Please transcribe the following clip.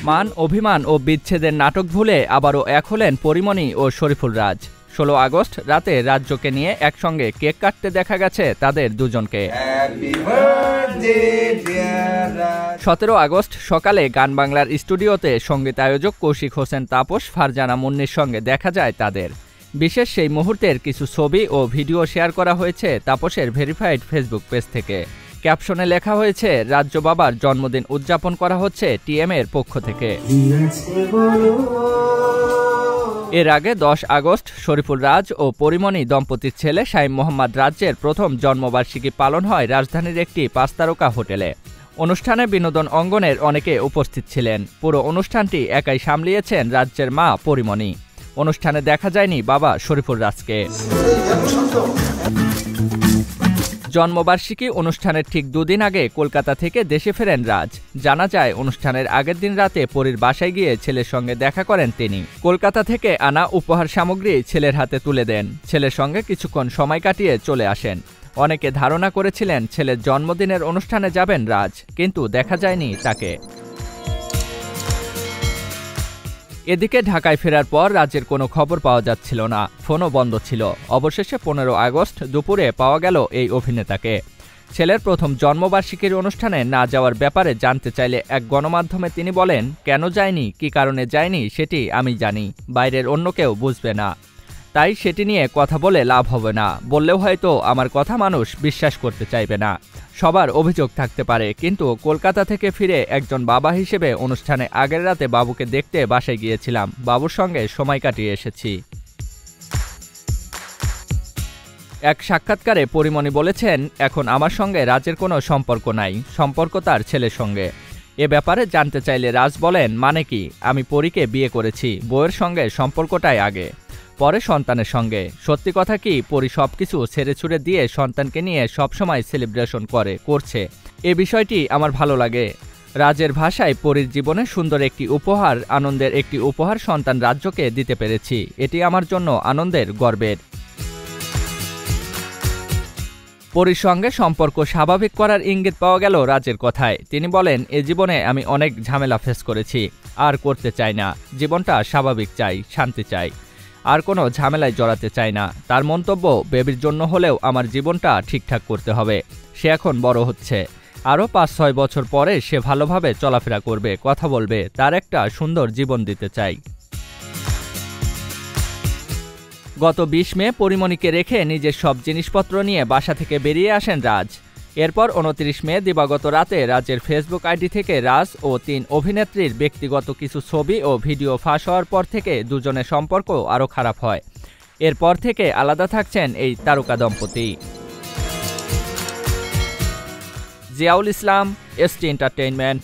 মান অভিমান ও বিচ্ছেদের নাটক ভুলে আবারও এক হলেন পরিমণি ও শরীফুল রাজ। 16 আগস্ট রাতে রাজ্যকে নিয়ে একসঙ্গে কেক কাটতে দেখা গেছে তাদের দুজনকে। 17 আগস্ট সকালে গান বাংলার স্টুডিওতে সঙ্গীতায়োজক কৌশিক হোসেন তাপস, ফারজানা মুন্নির সঙ্গে দেখা যায় তাদের। বিশেষ সেই মুহূর্তের কিছু ছবি ও ভিডিও শেয়ার করা হয়েছে তাপসের ভেরিফাইড ফেসবুক পেজ থেকে। ক্যাপশনে লেখা হয়েছে, রাজ্য বাবার জন্মদিন উদযাপন করা হচ্ছে টিএম এর পক্ষ থেকে। এর আগে 10 আগস্ট শরীফুল রাজ ও পরিমণি দম্পতির ছেলে শাইম মোহাম্মদ রাজ্যের প্রথম জন্মবার্ষিকী পালন হয় রাজধানীর একটি 5 তারকা হোটেলে। অনুষ্ঠানে বিনোদন অঙ্গনের অনেকে উপস্থিত ছিলেন। পুরো অনুষ্ঠানটি একাই সামলিয়েছেন রাজ্যের মা পরিমণি। অনুষ্ঠানে দেখা যায়নি বাবা শরীফুল রাজকে। জন্মবার্ষিকী অনুষ্ঠানের ঠিক 2 দিন আগে কলকাতা থেকে দেশে ফেরেন রাজ। জানা যায়, অনুষ্ঠানের আগের দিন রাতে পরীর বাসায় গিয়ে ছেলের সঙ্গে দেখা করেন তিনি। কলকাতা থেকে আনা উপহার সামগ্রী ছেলের হাতে তুলে দেন। ছেলের সঙ্গে কিছুক্ষণ সময় কাটিয়ে চলে আসেন। অনেকে ধারণা করেছিলেন ছেলের জন্মদিনের অনুষ্ঠানে যাবেন রাজ, কিন্তু দেখা যায়নি তাকে। এদিকে ঢাকায় ফেরার পর রাজের কোনো খবর পাওয়া যাচ্ছিল না, ফোনও বন্ধ ছিল। অবশেষে 15 আগস্ট দুপুরে পাওয়া গেল এই অভিনেতাকে। ছেলের প্রথম জন্মবার্ষিকীর অনুষ্ঠানে না যাওয়ার ব্যাপারে জানতে চাইলে এক গণমাধ্যমে তিনি বলেন, কেন যায়নি, কী কারণে যায়নি সেটি আমি জানি, বাইরের অন্য কেউ বুঝবে না, তাই সেটি নিয়ে কথা বলে লাভ হবে না। বললেও হয়তো আমার কথা মানুষ বিশ্বাস করতে চাইবে না। সবার অভিযোগ থাকতে পারে, কিন্তু কলকাতা থেকে ফিরে একজন বাবা হিসেবে অনুষ্ঠানে আগের রাতে বাবুকে দেখতে বাসায় গিয়েছিলাম, বাবুর সঙ্গে সময় কাটিয়ে এসেছি। এক সাক্ষাৎকারে পরিমণি বলেছেন, এখন আমার সঙ্গে রাজের কোনো সম্পর্ক নাই, সম্পর্ক তার ছেলের সঙ্গে। এ ব্যাপারে জানতে চাইলে রাজ বলেন, মানে কি, আমি পরীকে বিয়ে করেছি, বউয়ের সঙ্গে সম্পর্কটাই আগে, পরে সন্তানের সঙ্গে। সত্যি কথা কি, পরী সবকিছু ছেড়ে ছুড়ে দিয়ে সন্তানকে নিয়ে সবসময় সেলিব্রেশন করছে। এ বিষয়টি আমার ভালো লাগে। রাজের ভাষায়, পরীর জীবনে সুন্দর একটি উপহার, আনন্দের একটি উপহার সন্তান রাজ্যকে দিতে পেরেছি, এটি আমার জন্য আনন্দের, গর্বের। পরীর সঙ্গে সম্পর্ক স্বাভাবিক করার ইঙ্গিত পাওয়া গেল রাজের কথায়। তিনি বলেন, এ জীবনে আমি অনেক ঝামেলা ফেস করেছি, আর করতে চাই না। জীবনটা স্বাভাবিক চাই, শান্তি চাই, আর কোনো ঝামেলায় জড়াতে চাই না। তার মন্তব্য, বেবির জন্য হলেও আমার জীবনটা ঠিকঠাক করতে হবে। সে এখন বড় হচ্ছে, আরও 5-6 বছর পরে সে ভালোভাবে চলাফেরা করবে, কথা বলবে, তার একটা সুন্দর জীবন দিতে চাই। গত 20 মে পরিমণিকে রেখে নিজের সব জিনিসপত্র নিয়ে বাসা থেকে বেরিয়ে আসেন রাজ। এরপর 29 মে দিবাগত রাতে রাজের ফেসবুক আইডি থেকে রাজ ও 3 অভিনেত্রীর ব্যক্তিগত কিছু ছবি ও ভিডিও ফাঁস হওয়ার পর থেকে দুজনের সম্পর্ক আরও খারাপ হয়। এরপর থেকে আলাদা থাকছেন এই তারকা দম্পতি। জিয়াউল ইসলাম, এসটি এন্টারটেইনমেন্ট।